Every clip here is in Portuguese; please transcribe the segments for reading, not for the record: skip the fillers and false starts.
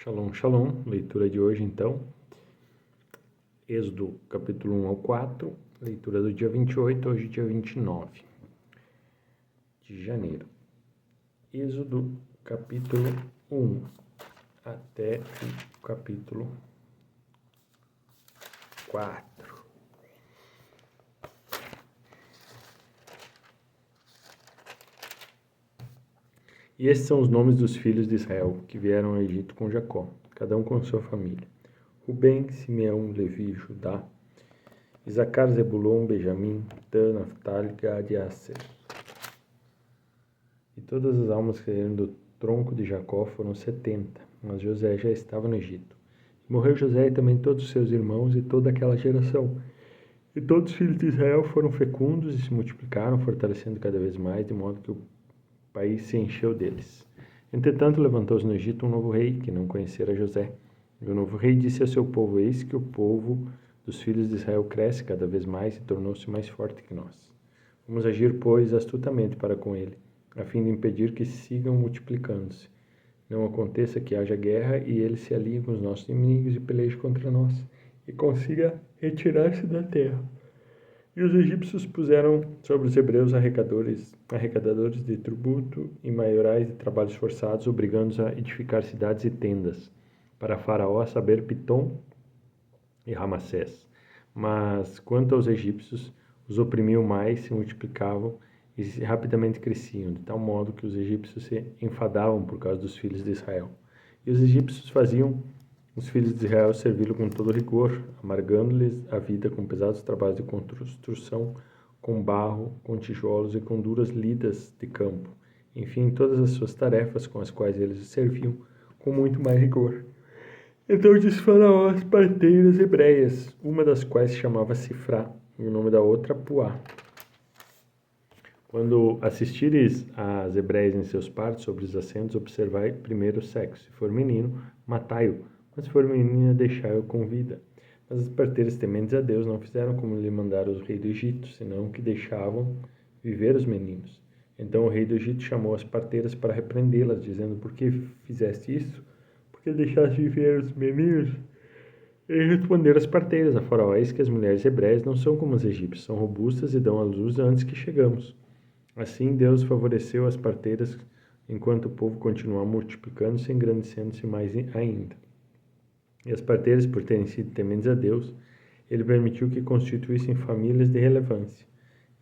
Shalom, shalom. Leitura de hoje, então. Êxodo, capítulo 1 ao 4. Leitura do dia 28, hoje dia 29 de janeiro. Êxodo, capítulo 1 até o capítulo 4. E estes são os nomes dos filhos de Israel, que vieram ao Egito com Jacó, cada um com sua família. Rubem, Simeão, Levi, Judá, Isacar, Zebulon, Benjamim, Dan, Naftali, Gad e Aser. E todas as almas que saíram do tronco de Jacó foram 70, mas José já estava no Egito. E morreu José e também todos os seus irmãos e toda aquela geração. E todos os filhos de Israel foram fecundos e se multiplicaram, fortalecendo cada vez mais, de modo que o país se encheu deles. Entretanto, levantou-se no Egito um novo rei, que não conhecera José. E o novo rei disse a seu povo: Eis que o povo dos filhos de Israel cresce cada vez mais e tornou-se mais forte que nós. Vamos agir, pois, astutamente para com ele, a fim de impedir que sigam multiplicando-se. Não aconteça que haja guerra e ele se alie com os nossos inimigos e peleje contra nós, e consiga retirar-se da terra. E os egípcios puseram sobre os hebreus arrecadadores de tributo e maiorais de trabalhos forçados, obrigando-os a edificar cidades e tendas para Faraó, a saber, Pitom e Ramassés. Mas, quanto aos egípcios, os oprimiam mais, se multiplicavam e rapidamente cresciam, de tal modo que os egípcios se enfadavam por causa dos filhos de Israel. E os egípcios faziam os filhos de Israel servi-lo com todo rigor, amargando-lhes a vida com pesados trabalhos de construção, com barro, com tijolos e com duras lidas de campo. Enfim, todas as suas tarefas com as quais eles o serviam, com muito mais rigor. Então disse Faraó às parteiras hebreias, uma das quais se chamava Sifrá, e o nome da outra Puá: Quando assistires às hebreias em seus partos sobre os assentos, observai primeiro o sexo. Se for menino, matai-o. Mas se for menina, deixai-o com vida. Mas as parteiras, tementes a Deus, não fizeram como lhe mandaram os reis do Egito, senão que deixavam viver os meninos. Então o rei do Egito chamou as parteiras para repreendê-las, dizendo: Por que fizeste isso? Por que deixaste viver os meninos? E responderam as parteiras a Faraó: Eis que as mulheres hebreias não são como as egípcias, são robustas e dão à luz antes que chegamos. Assim Deus favoreceu as parteiras, enquanto o povo continuava multiplicando-se e engrandecendo-se mais ainda. E as parteiras, por terem sido tementes a Deus, ele permitiu que constituíssem famílias de relevância.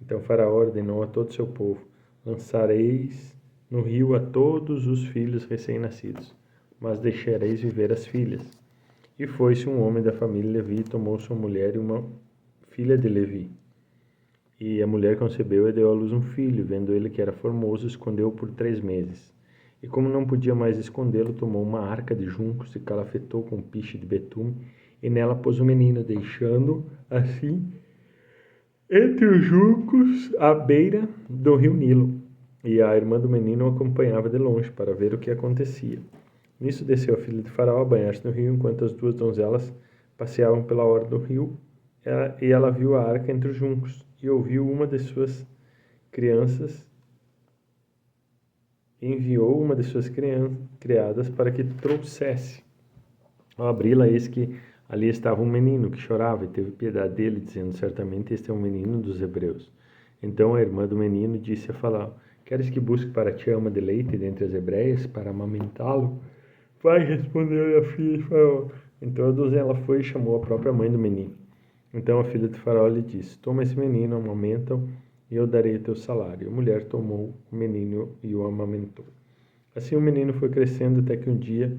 Então Faraó ordenou a todo o seu povo: Lançareis no rio a todos os filhos recém-nascidos, mas deixareis viver as filhas. E foi-se um homem da família Levi e tomou sua mulher e uma filha de Levi. E a mulher concebeu e deu à luz um filho, vendo ele que era formoso, escondeu-o por 3 meses. E como não podia mais escondê-lo, tomou uma arca de juncos e calafetou com piche de betume, e nela pôs o menino, deixando assim entre os juncos à beira do rio Nilo. E a irmã do menino o acompanhava de longe para ver o que acontecia. Nisso desceu a filha de Faraó a banhar-se no rio, enquanto as 2 donzelas passeavam pela orla do rio, e ela viu a arca entre os juncos, e ouviu uma de suas crianças, enviou uma de suas criadas para que trouxesse. Ao abri-la, eis que ali estava um menino que chorava, e teve piedade dele, dizendo: Certamente este é um menino dos hebreus. Então a irmã do menino disse a Faraó: Queres que busque para ti a ama de leite dentre as hebreias, para amamentá-lo? Vai, respondeu a filha de Faraó. Então a donzela foi e chamou a própria mãe do menino. Então a filha de Faraó lhe disse: Toma esse menino, amamenta-o, e eu darei o teu salário. A mulher tomou o menino e o amamentou. Assim o menino foi crescendo até que um dia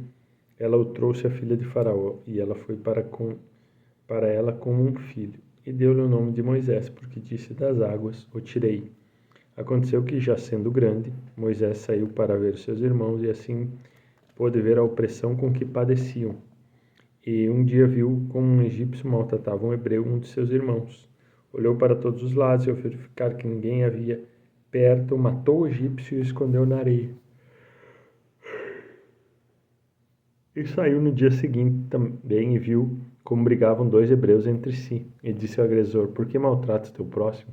ela o trouxe à filha de Faraó, e ela foi para ela como um filho. E deu-lhe o nome de Moisés, porque disse: Das águas o tirei. Aconteceu que, já sendo grande, Moisés saiu para ver seus irmãos, e assim pôde ver a opressão com que padeciam. E um dia viu como um egípcio maltratava um hebreu, um de seus irmãos. Olhou para todos os lados e, ao verificar que ninguém havia perto, matou o egípcio e o escondeu na areia. E saiu no dia seguinte também e viu como brigavam 2 hebreus entre si. E disse ao agressor: Por que maltratas teu próximo?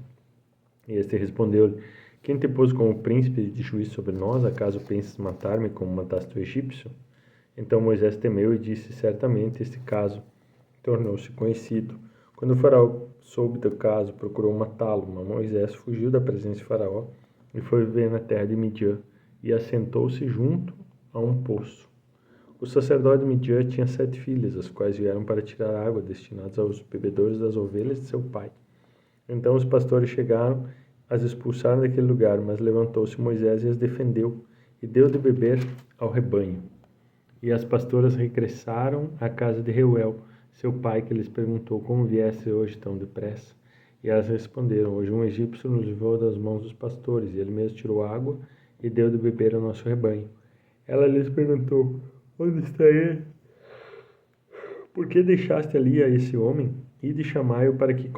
E este respondeu-lhe: Quem te pôs como príncipe de juiz sobre nós? Acaso pensas matar-me como mataste o egípcio? Então Moisés temeu e disse: certamente este caso tornou-se conhecido. Quando o faraó soube do caso, procurou matá-lo, mas Moisés fugiu da presença de faraó e foi viver na terra de Midian e assentou-se junto a um poço. O sacerdote de Midian tinha 7 filhas, as quais vieram para tirar água destinadas aos bebedouros das ovelhas de seu pai. Então os pastores chegaram, as expulsaram daquele lugar, mas levantou-se Moisés e as defendeu, e deu de beber ao rebanho. E as pastoras regressaram à casa de Reuel, seu pai, que lhes perguntou como viesse hoje tão depressa. E elas responderam: hoje um egípcio nos livrou das mãos dos pastores, e ele mesmo tirou água e deu de beber ao nosso rebanho. Ela lhes perguntou: onde está ele? Por que deixaste ali a esse homem? Ide chamai-o para que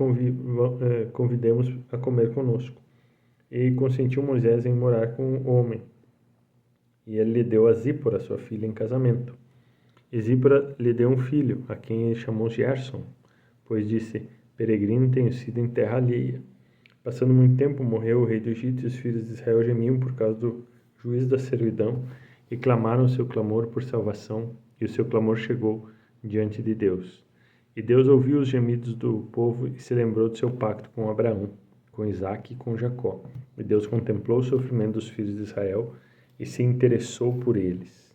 convidemos a comer conosco. E consentiu Moisés em morar com o homem. E ele lhe deu a Zípora, sua filha, em casamento. E Zípora lhe deu um filho, a quem ele chamou Gerson, pois disse: peregrino tenho sido em terra alheia. Passando muito tempo, morreu o rei do Egito, e os filhos de Israel gemiam por causa do juízo da servidão, e clamaram o seu clamor por salvação, e o seu clamor chegou diante de Deus. E Deus ouviu os gemidos do povo e se lembrou do seu pacto com Abraão, com Isaque e com Jacó. E Deus contemplou o sofrimento dos filhos de Israel e se interessou por eles.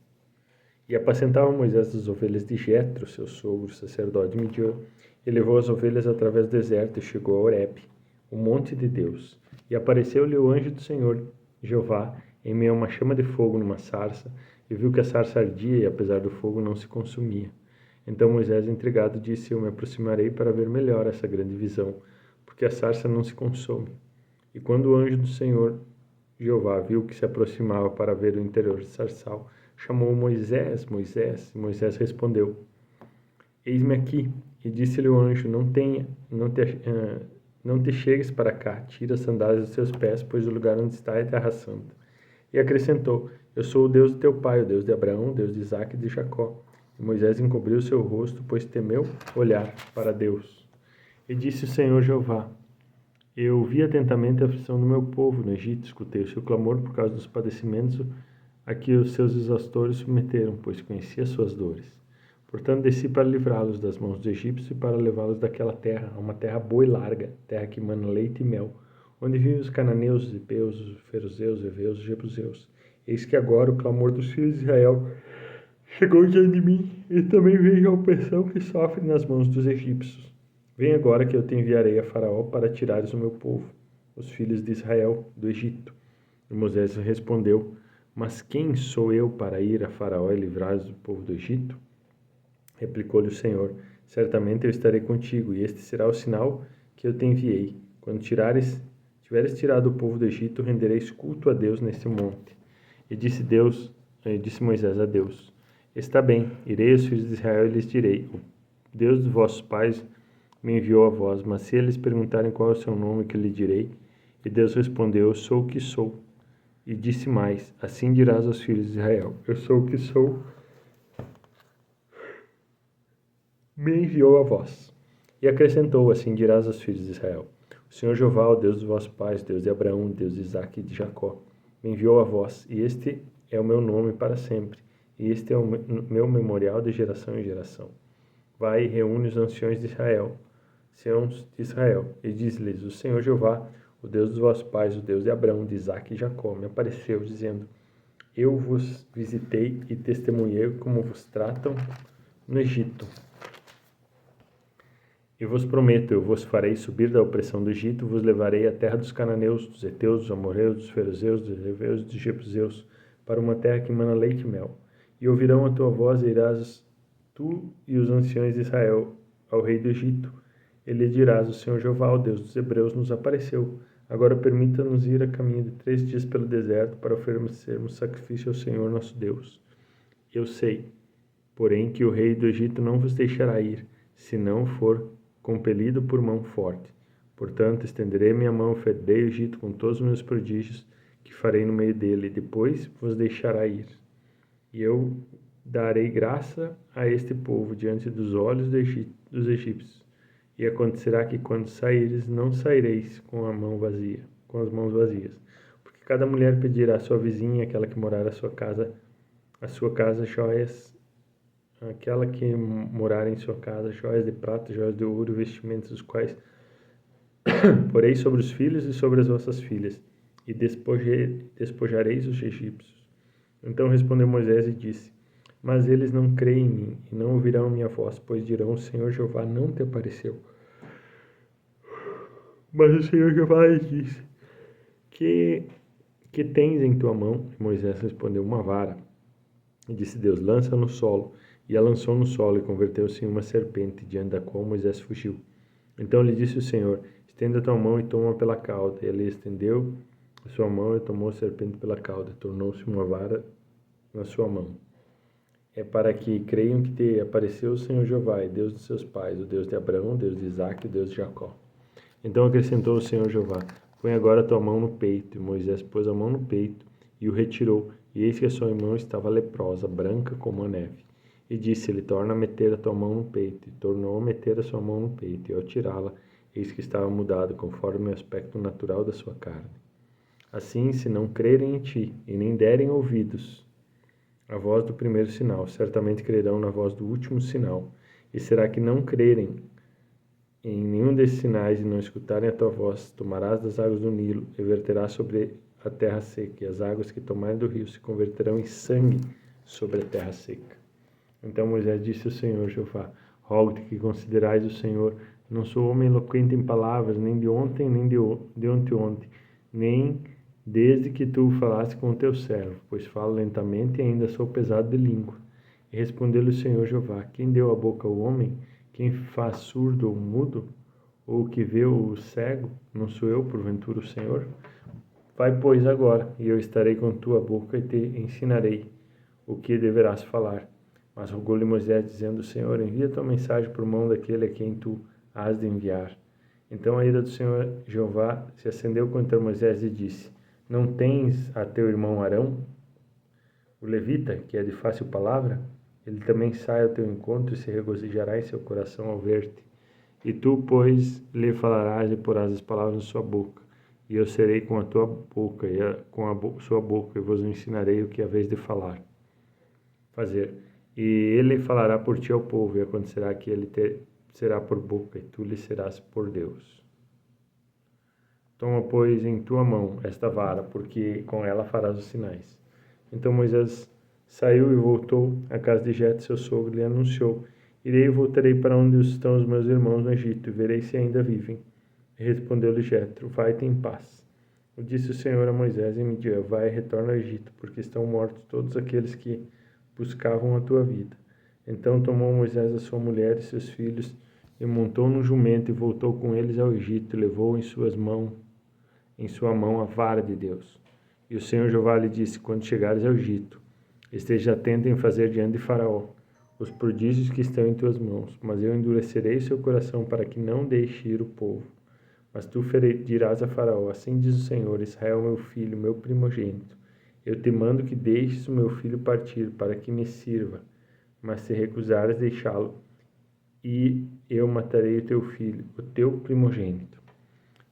E apacentava Moisés as ovelhas de Jetro, seu sogro, sacerdote de Midian, e levou as ovelhas através do deserto e chegou a Horebe, o monte de Deus. E apareceu-lhe o anjo do Senhor, Jeová, em meio a uma chama de fogo numa sarça, e viu que a sarça ardia e, apesar do fogo, não se consumia. Então Moisés, intrigado, disse: eu me aproximarei para ver melhor essa grande visão, porque a sarça não se consome. E quando o anjo do Senhor, Jeová, viu que se aproximava para ver o interior do sarçal, chamou Moisés, Moisés, e Moisés respondeu: eis-me aqui. E disse-lhe o anjo: não te chegues para cá, tira as sandálias dos seus pés, pois o lugar onde está é terra santa. E acrescentou: eu sou o Deus de teu pai, o Deus de Abraão, o Deus de Isaque e de Jacó. E Moisés encobriu seu rosto, pois temeu olhar para Deus. E disse o Senhor Jeová: eu vi atentamente a aflição do meu povo no Egito, escutei o seu clamor por causa dos padecimentos a que os seus exaustores submeteram, pois conhecia as suas dores. Portanto, desci para livrá-los das mãos dos egípcios e para levá-los daquela terra, a uma terra boa e larga, terra que mana leite e mel, onde vivem os cananeus, os heveus, os feruzeus, os heveus, os jebuseus. Eis que agora o clamor dos filhos de Israel chegou diante de mim, e também vejo a opressão que sofre nas mãos dos egípcios. Vem agora que eu te enviarei a Faraó para tirares o meu povo, os filhos de Israel, do Egito. E Moisés respondeu: mas quem sou eu para ir a Faraó e livrar-os do povo do Egito? Replicou-lhe o Senhor: certamente eu estarei contigo, e este será o sinal que eu te enviei. Quando tiveres tirado o povo do Egito, rendereis culto a Deus neste monte. E disse Moisés a Deus: está bem, irei aos filhos de Israel e lhes direi: o Deus dos vossos pais me enviou a vós, mas se eles perguntarem qual é o seu nome, que lhe direi? E Deus respondeu: eu sou o que sou. E disse mais: assim dirás aos filhos de Israel: eu sou o que sou, me enviou a vós. E acrescentou: assim dirás aos filhos de Israel: o Senhor Jeová, o Deus dos vossos pais, Deus de Abraão, Deus de Isaque e de Jacó, me enviou a vós, e este é o meu nome para sempre, e este é o meu memorial de geração em geração. Vai e reúne os anciões de Israel, e diz-lhes: o Senhor Jeová, o Deus dos vossos pais, o Deus de Abraão, de Isaque e Jacó, me apareceu, dizendo: eu vos visitei e testemunhei como vos tratam no Egito. E vos prometo: eu vos farei subir da opressão do Egito, vos levarei à terra dos cananeus, dos heteus, dos amorreus, dos feruzeus, dos heveus e dos jebuseus, para uma terra que mana leite e mel. E ouvirão a tua voz, e irás tu e os anciões de Israel ao rei do Egito. E lhe dirás: o Senhor Jeová, o Deus dos hebreus, nos apareceu. Agora permita-nos ir a caminho de 3 dias pelo deserto para oferecermos sacrifício ao Senhor nosso Deus. Eu sei, porém, que o rei do Egito não vos deixará ir, se não for compelido por mão forte. Portanto, estenderei minha mão e ferirei o Egito com todos os meus prodígios que farei no meio dele, e depois vos deixará ir. E eu darei graça a este povo diante dos olhos dos egípcios. E acontecerá que quando saíres, não saireis com as mãos vazias, porque cada mulher pedirá à sua vizinha, aquela que morar à sua casa, joias aquela que morar em sua casa, joias de prata, joias de ouro, vestimentos dos quais porei sobre os filhos e sobre as vossas filhas, e despojareis os egípcios. Então respondeu Moisés e disse: Mas eles não creem em mim, e não ouvirão minha voz, pois dirão: O Senhor Jeová não te apareceu. Mas o Senhor Jeová lhe disse: Que tens em tua mão? E Moisés respondeu: Uma vara. E disse Deus: Lança no solo. E a lançou no solo, e converteu-se em uma serpente, diante da qual Moisés fugiu. Então lhe disse o Senhor: Estenda a tua mão e toma pela cauda. E ele estendeu a sua mão e tomou a serpente pela cauda. Tornou-se uma vara na sua mão. É para que creiam que te apareceu o Senhor Jeová, Deus de seus pais, o Deus de Abraão, o Deus de Isaque e o Deus de Jacó. Então acrescentou o Senhor Jeová: Põe agora a tua mão no peito. E Moisés pôs a mão no peito e o retirou. E eis que a sua mão estava leprosa, branca como a neve. E disse-lhe: Torna a meter a tua mão no peito. E tornou a meter a sua mão no peito. E ao tirá-la, eis que estava mudado, conforme o aspecto natural da sua carne. Assim, se não crerem em ti, e nem derem ouvidos à voz do primeiro sinal, certamente crerão na voz do último sinal. E será que não crerem em nenhum desses sinais e não escutarem a tua voz, tomarás das águas do Nilo e verterás sobre a terra seca, e as águas que tomarem do rio se converterão em sangue sobre a terra seca. Então Moisés disse ao Senhor Jeová: Rogo-te que considerais o Senhor. Não sou homem eloquente em palavras, nem de ontem, nem de ontem, nem desde que tu falaste com o teu servo, pois falo lentamente e ainda sou pesado de língua. E respondeu-lhe o Senhor Jeová: Quem deu a boca ao homem? Quem faz surdo ou mudo? Ou que vê o cego? Não sou eu, porventura, o Senhor? Vai, pois, agora, e eu estarei com tua boca e te ensinarei o que deverás falar. Mas rogou-lhe Moisés, dizendo: Senhor, envia tua mensagem por mão daquele a quem tu has de enviar. Então a ira do Senhor Jeová se acendeu contra Moisés e disse: Não tens a teu irmão Arão, o levita, que é de fácil palavra? Ele também sai ao teu encontro e se regozijará em seu coração ao ver-te. E tu, pois, lhe falarás e porás as palavras na sua boca. E eu serei com a tua boca e com a sua boca, e vos ensinarei o que haveis de fazer. E ele falará por ti ao povo, e acontecerá que ele te será por boca, e tu lhe serás por Deus. Toma, pois, em tua mão esta vara, porque com ela farás os sinais. Então Moisés saiu e voltou à casa de Jetro, seu sogro, e lhe anunciou: Irei e voltarei para onde estão os meus irmãos no Egito, e verei se ainda vivem. E respondeu-lhe Jetro: Vai-te em paz. E disse o Senhor a Moisés em Midian: Vai e retorna ao Egito, porque estão mortos todos aqueles que buscavam a tua vida. Então tomou Moisés a sua mulher e seus filhos, e montou num jumento, e voltou com eles ao Egito, e levou em sua mão a vara de Deus. E o Senhor Jeová lhe disse: Quando chegares ao Egito, esteja atento em fazer diante de Faraó os prodígios que estão em tuas mãos, mas eu endurecerei seu coração para que não deixe ir o povo. Mas tu dirás a Faraó: Assim diz o Senhor, Israel, meu filho, meu primogênito. Eu te mando que deixes o meu filho partir, para que me sirva. Mas se recusares deixá-lo, e eu matarei o teu filho, o teu primogênito.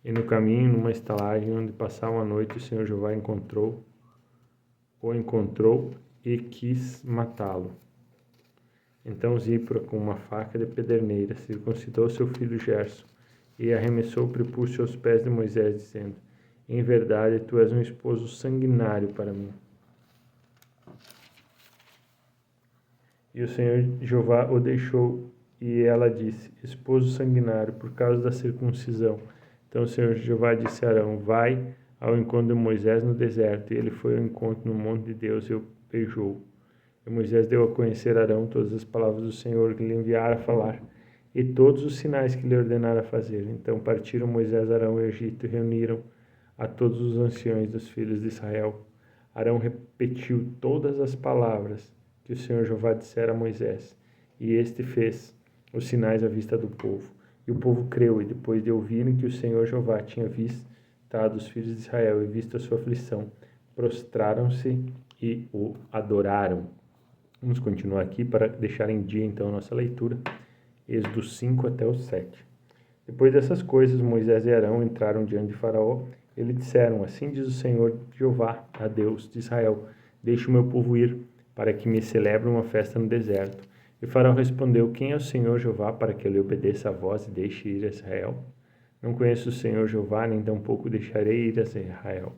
E no caminho, numa estalagem onde passavam a noite, o Senhor Jeová o encontrou e quis matá-lo. Então Zípora, com uma faca de pederneira, circuncidou seu filho Gerson e arremessou o prepúcio aos pés de Moisés, dizendo: Em verdade, tu és um esposo sanguinário para mim. E o Senhor Jeová o deixou, e ela disse: Esposo sanguinário, por causa da circuncisão. Então o Senhor Jeová disse a Arão: Vai ao encontro de Moisés no deserto. E ele foi ao encontro no monte de Deus e o beijou. E Moisés deu a conhecer a Arão todas as palavras do Senhor que lhe enviara a falar, e todos os sinais que lhe ordenara fazer. Então partiram Moisés, Arão e o Egito, e reuniram a todos os anciões dos filhos de Israel. Arão repetiu todas as palavras que o Senhor Jeová dissera a Moisés, e este fez os sinais à vista do povo. E o povo creu, e depois de ouvirem que o Senhor Jeová tinha visitado os filhos de Israel e visto a sua aflição, prostraram-se e o adoraram. Vamos continuar aqui para deixar em dia então a nossa leitura, Êxodo 5 até o 7. Depois dessas coisas, Moisés e Arão entraram diante de Faraó. Eles disseram: Assim diz o Senhor Jeová, a Deus de Israel: Deixe o meu povo ir, para que me celebre uma festa no deserto. E Faraó respondeu: Quem é o Senhor Jeová para que eu lhe obedeça a voz e deixe ir a Israel? Não conheço o Senhor Jeová, nem tampouco deixarei ir a Israel.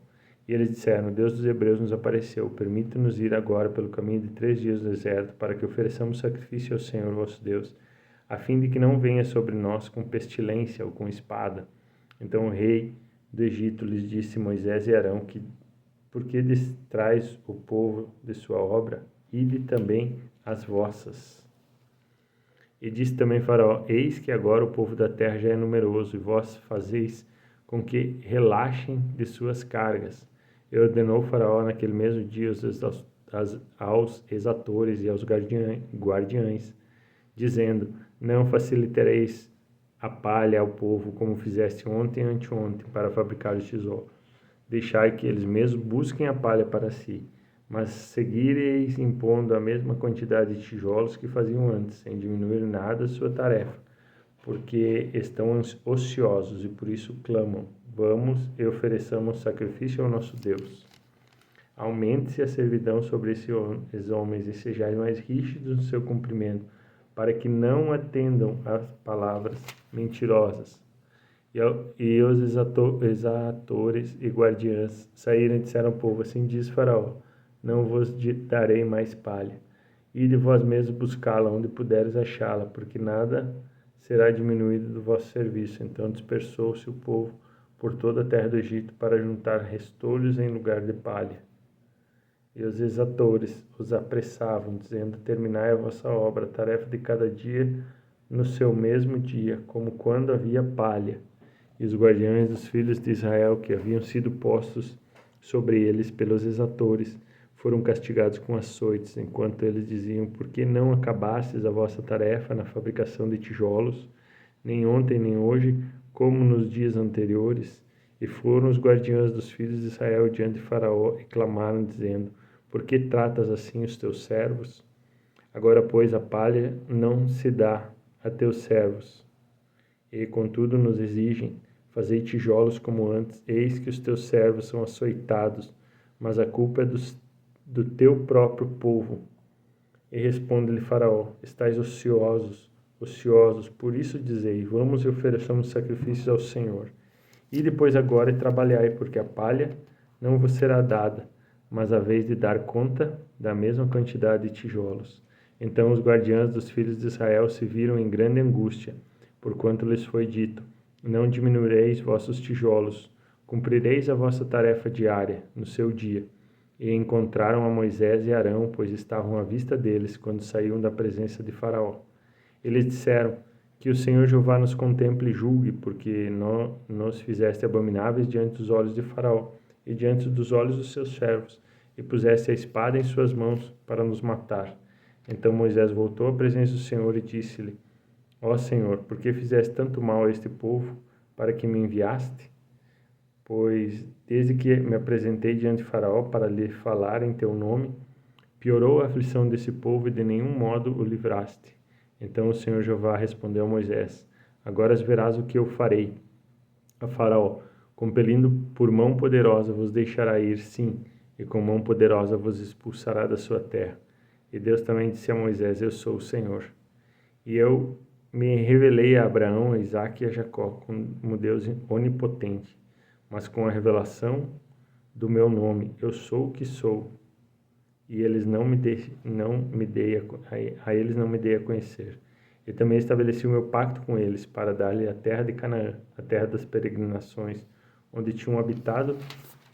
E eles disseram: O Deus dos Hebreus nos apareceu. Permita-nos ir agora pelo caminho de 3 dias do deserto, para que ofereçamos sacrifício ao Senhor vosso Deus, a fim de que não venha sobre nós com pestilência ou com espada. Então o rei do Egito lhes disse: Moisés e Arão, por que distrais o povo de sua obra? Ide também as vossas. E disse também Faraó: Eis que agora o povo da terra já é numeroso, e vós fazeis com que relaxem de suas cargas. E ordenou Faraó naquele mesmo dia aos exatores e aos guardiães, dizendo: Não facilitareis a palha ao povo, como fizeste ontem e anteontem, para fabricar os tesouros. Deixai que eles mesmos busquem a palha para si, mas seguireis impondo a mesma quantidade de tijolos que faziam antes, sem diminuir nada a sua tarefa, porque estão ociosos e por isso clamam: Vamos e ofereçamos sacrifício ao nosso Deus. Aumente-se a servidão sobre esses homens e sejais mais rígidos no seu cumprimento, para que não atendam às palavras mentirosas. E os exatores e guardiães saíram e disseram ao povo: Assim diz Faraó: Não vos darei mais palha. Ide vós mesmos buscá-la onde puderes achá-la, porque nada será diminuído do vosso serviço. Então dispersou-se o povo por toda a terra do Egito para juntar restolhos em lugar de palha. E os exatores os apressavam, dizendo: Terminai a vossa obra, a tarefa de cada dia no seu mesmo dia, como quando havia palha. E os guardiões dos filhos de Israel, que haviam sido postos sobre eles pelos exatores, foram castigados com açoites, enquanto eles diziam: Por que não acabastes a vossa tarefa na fabricação de tijolos, nem ontem nem hoje, como nos dias anteriores? E foram os guardiões dos filhos de Israel diante de Faraó e clamaram, dizendo: Por que tratas assim os teus servos? Agora, pois, a palha não se dá a teus servos, e contudo nos exigem: Fazei tijolos como antes. Eis que os teus servos são açoitados, mas a culpa é do teu próprio povo. E responde-lhe Faraó: Estais ociosos, por isso dizei: Vamos e ofereçamos sacrifícios ao Senhor. E depois agora e trabalhai, porque a palha não vos será dada, mas a vez de dar conta da mesma quantidade de tijolos. Então os guardiães dos filhos de Israel se viram em grande angústia, porquanto lhes foi dito: Não diminuireis vossos tijolos, cumprireis a vossa tarefa diária, no seu dia. E encontraram a Moisés e Arão, pois estavam à vista deles, quando saíam da presença de Faraó. Eles disseram: Que o Senhor Jeová nos contemple e julgue, porque nos fizeste abomináveis diante dos olhos de Faraó e diante dos olhos dos seus servos, e puseste a espada em suas mãos para nos matar. Então Moisés voltou à presença do Senhor e disse-lhe: Ó Senhor, por que fizeste tanto mal a este povo, para que me enviaste? Pois desde que me apresentei diante de Faraó para lhe falar em teu nome, piorou a aflição desse povo e de nenhum modo o livraste. Então o Senhor Jeová respondeu a Moisés: Agora verás o que eu farei a Faraó. Compelindo por mão poderosa vos deixará ir, sim, e com mão poderosa vos expulsará da sua terra. E Deus também disse a Moisés: Eu sou o Senhor. E eu me revelei a Abraão, a Isaque e a Jacó como Deus onipotente, mas com a revelação do meu nome: Eu sou o que sou. E eles não me dei a conhecer. E também estabeleci o meu pacto com eles para dar-lhe a terra de Canaã, a terra das peregrinações, onde tinham habitado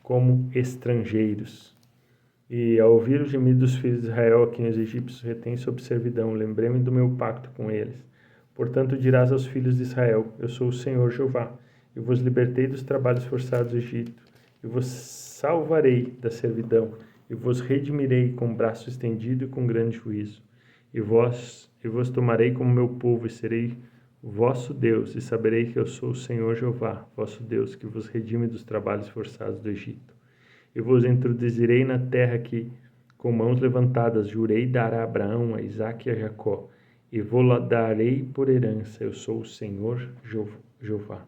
como estrangeiros. E ao ouvir o gemido dos filhos de Israel, a quem os egípcios retêm sob servidão, lembrei-me do meu pacto com eles. Portanto dirás aos filhos de Israel: Eu sou o Senhor Jeová, e vos libertei dos trabalhos forçados do Egito, e vos salvarei da servidão, e vos redimirei com braço estendido e com grande juízo. E vos tomarei como meu povo, e serei vosso Deus, e saberei que eu sou o Senhor Jeová, vosso Deus, que vos redime dos trabalhos forçados do Egito. E vos introduzirei na terra que, com mãos levantadas, jurei dar a Abraão, a Isaque e a Jacó, e vou-la darei por herança. Eu sou o Senhor Jeová.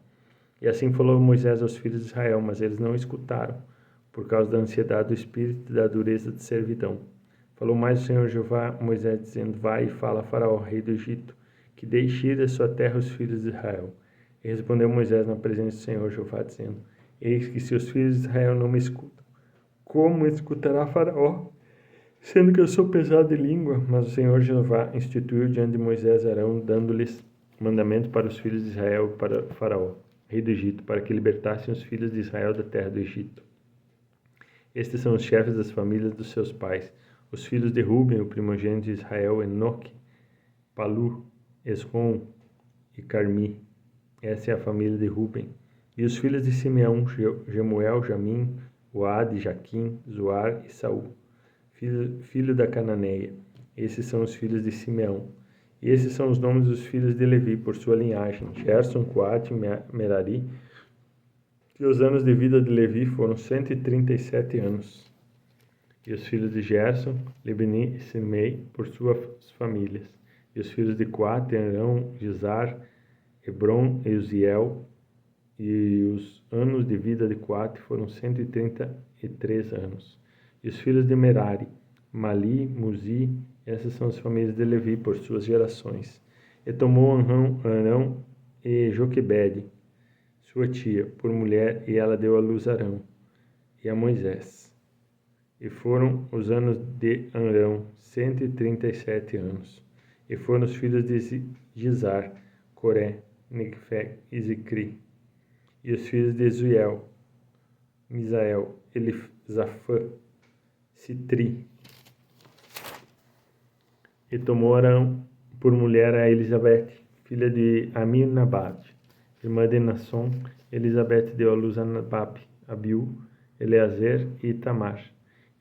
E assim falou Moisés aos filhos de Israel, mas eles não escutaram, por causa da ansiedade do espírito e da dureza de servidão. Falou mais o Senhor Jeová a Moisés, dizendo: Vai e fala a Faraó, rei do Egito, que deixe ir da sua terra os filhos de Israel. E respondeu Moisés na presença do Senhor Jeová, dizendo: Eis que se os filhos de Israel não me escutam, como escutará Faraó, sendo que eu sou pesado de língua? Mas o Senhor Jeová instituiu diante de Moisés e Arão, dando-lhes mandamento para os filhos de Israel e para Faraó, rei do Egito, para que libertassem os filhos de Israel da terra do Egito. Estes são os chefes das famílias dos seus pais. Os filhos de Ruben, o primogênito de Israel, Enoque, Palu, Esrom e Carmi. Essa é a família de Ruben. E os filhos de Simeão, Jemuel, Jamim, Oade, Jaquim, Zoar e Saul, filho da Cananeia. Esses são os filhos de Simeão. E esses são os nomes dos filhos de Levi, por sua linhagem: Gerson, Coate, Merari. E os anos de vida de Levi foram 137 anos. E os filhos de Gerson, Libni e Simei, por suas famílias. E os filhos de Coate, Arão, Gizar, Hebron e Uziel. E os anos de vida de Coate foram 133 anos. E os filhos de Merari, Mali, Muzi, essas são as famílias de Levi por suas gerações. E tomou Arão e Joquebede, sua tia, por mulher, e ela deu à luz Arão e a Moisés. E foram os anos de Arão 137 anos. E foram os filhos de Gizar, Coré, Nigfé e Zicri. E os filhos de Zuel, Misael, Elizafã, Citri. E tomou Arão por mulher a Elizabeth, filha de Aminabad, irmã de Nasson. Elizabeth deu à luz a Nabab, Abiú, Eleazer e Itamar.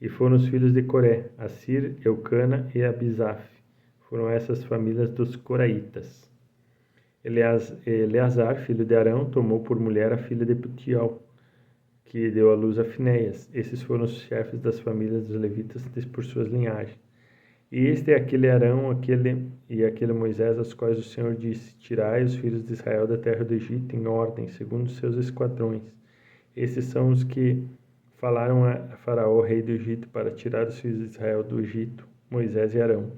E foram os filhos de Coré, Assir, Eucana e Abisaf. Foram essas famílias dos coraitas. Eleazar, filho de Arão, tomou por mulher a filha de Putiel, que deu à luz a Finéias. Esses foram os chefes das famílias dos levitas por suas linhagens. E este é aquele Arão, aquele Moisés, aos quais o Senhor disse: Tirai os filhos de Israel da terra do Egito em ordem, segundo os seus esquadrões. Esses são os que falaram a Faraó, rei do Egito, para tirar os filhos de Israel do Egito, Moisés e Arão.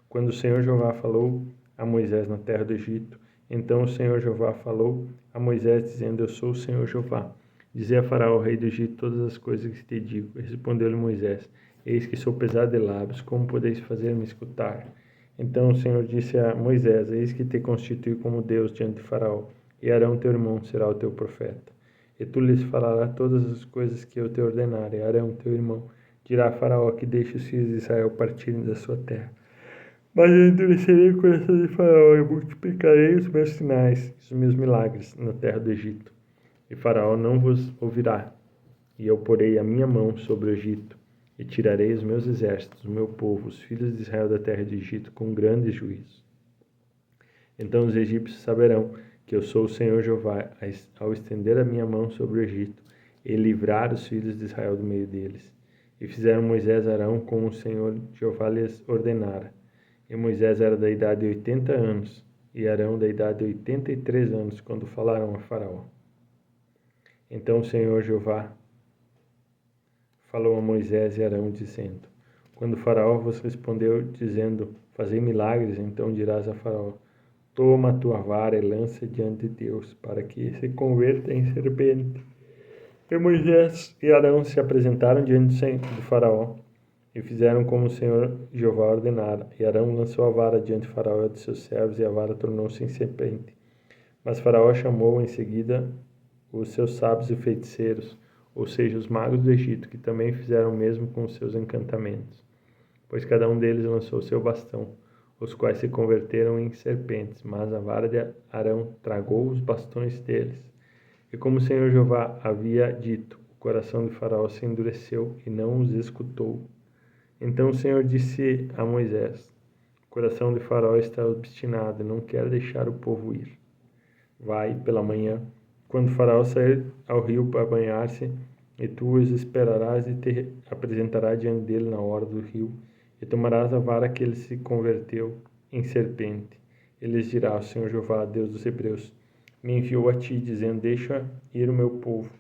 Quando o Senhor Jeová falou a Moisés na terra do Egito, então o Senhor Jeová falou a Moisés, dizendo: Eu sou o Senhor Jeová. Dizia a Faraó, rei do Egito, todas as coisas que te digo. Respondeu-lhe Moisés: Eis que sou pesado de lábios, como podeis fazer-me escutar? Então o Senhor disse a Moisés: Eis que te constitui como Deus diante de Faraó, e Arão teu irmão será o teu profeta. E tu lhes falarás todas as coisas que eu te ordenar, e Arão teu irmão dirá a Faraó que deixe os filhos de Israel partirem da sua terra. Mas eu endurecerei o coração de Faraó e multiplicarei os meus sinais, os meus milagres na terra do Egito. E Faraó não vos ouvirá, e eu porei a minha mão sobre o Egito, e tirarei os meus exércitos, o meu povo, os filhos de Israel da terra do Egito, com grande juízo. Então os egípcios saberão que eu sou o Senhor Jeová, ao estender a minha mão sobre o Egito, e livrar os filhos de Israel do meio deles. E fizeram Moisés e Arão como o Senhor Jeová lhes ordenara. E Moisés era da idade de 80 anos, e Arão da idade de 83 anos, quando falaram a Faraó. Então o Senhor Jeová falou a Moisés e Arão, dizendo: Quando Faraó vos respondeu, dizendo: Fazei milagres, então dirás a Faraó: Toma a tua vara e lança diante de Deus, para que se converta em serpente. E Moisés e Arão se apresentaram diante do Faraó, e fizeram como o Senhor Jeová ordenara. E Arão lançou a vara diante de Faraó e de seus servos, e a vara tornou-se em serpente. Mas Faraó chamou em seguida os seus sábios e feiticeiros, ou seja, os magos do Egito, que também fizeram o mesmo com os seus encantamentos. Pois cada um deles lançou seu bastão, os quais se converteram em serpentes, mas a vara de Arão tragou os bastões deles. E como o Senhor Jeová havia dito, o coração de Faraó se endureceu e não os escutou. Então o Senhor disse a Moisés: O coração de Faraó está obstinado e não quer deixar o povo ir. Vai pela manhã, quando Faraó sair ao rio para banhar-se, e tu os esperarás e te apresentarás diante dele na hora do rio, e tomarás a vara que ele se converteu em serpente. Ele lhes dirá: O Senhor Jeová, Deus dos Hebreus, me enviou a ti, dizendo: Deixa ir o meu povo,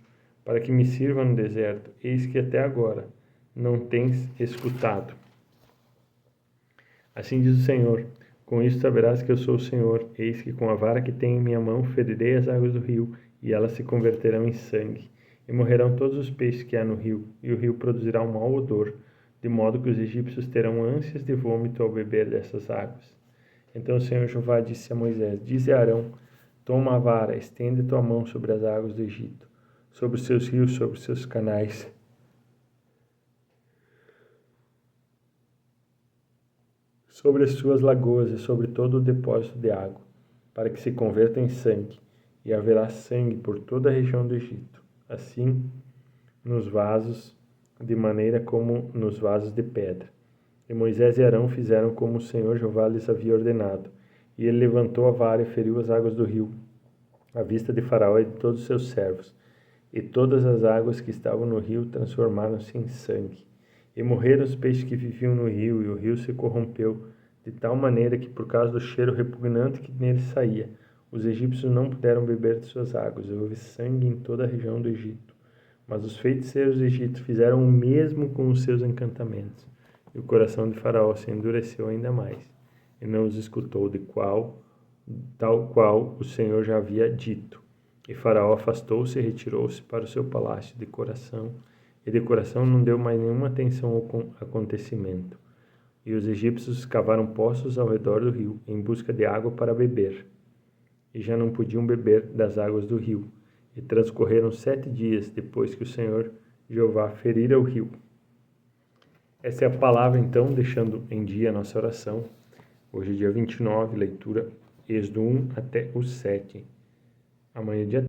para que me sirva no deserto. Eis que até agora não tens escutado. Assim diz o Senhor: com isso saberás que eu sou o Senhor. Eis que com a vara que tenho em minha mão ferirei as águas do rio, e elas se converterão em sangue. E morrerão todos os peixes que há no rio, e o rio produzirá um mau odor, de modo que os egípcios terão ânsias de vômito ao beber dessas águas. Então o Senhor Jeová disse a Moisés: dize a Arão: toma a vara, estende tua mão sobre as águas do Egito, sobre os seus rios, sobre os seus canais, sobre as suas lagoas e sobre todo o depósito de água, para que se converta em sangue, e haverá sangue por toda a região do Egito, assim nos vasos, de maneira como nos vasos de pedra. E Moisés e Arão fizeram como o Senhor Jeová lhes havia ordenado, e ele levantou a vara e feriu as águas do rio, à vista de Faraó e de todos os seus servos, e todas as águas que estavam no rio transformaram-se em sangue. E morreram os peixes que viviam no rio, e o rio se corrompeu, de tal maneira que, por causa do cheiro repugnante que nele saía, os egípcios não puderam beber de suas águas, e houve sangue em toda a região do Egito. Mas os feiticeiros egípcios fizeram o mesmo com os seus encantamentos, e o coração de Faraó se endureceu ainda mais, e não os escutou tal qual o Senhor já havia dito. E Faraó afastou-se e retirou-se para o seu palácio de coração, e de coração não deu mais nenhuma atenção ao acontecimento. E os egípcios cavaram poços ao redor do rio, em busca de água para beber. E já não podiam beber das águas do rio. E transcorreram 7 dias depois que o Senhor Jeová ferira o rio. Essa é a palavra, então, deixando em dia a nossa oração. Hoje, dia 29, leitura Êxodo 1 até o 7. Amanhã, dia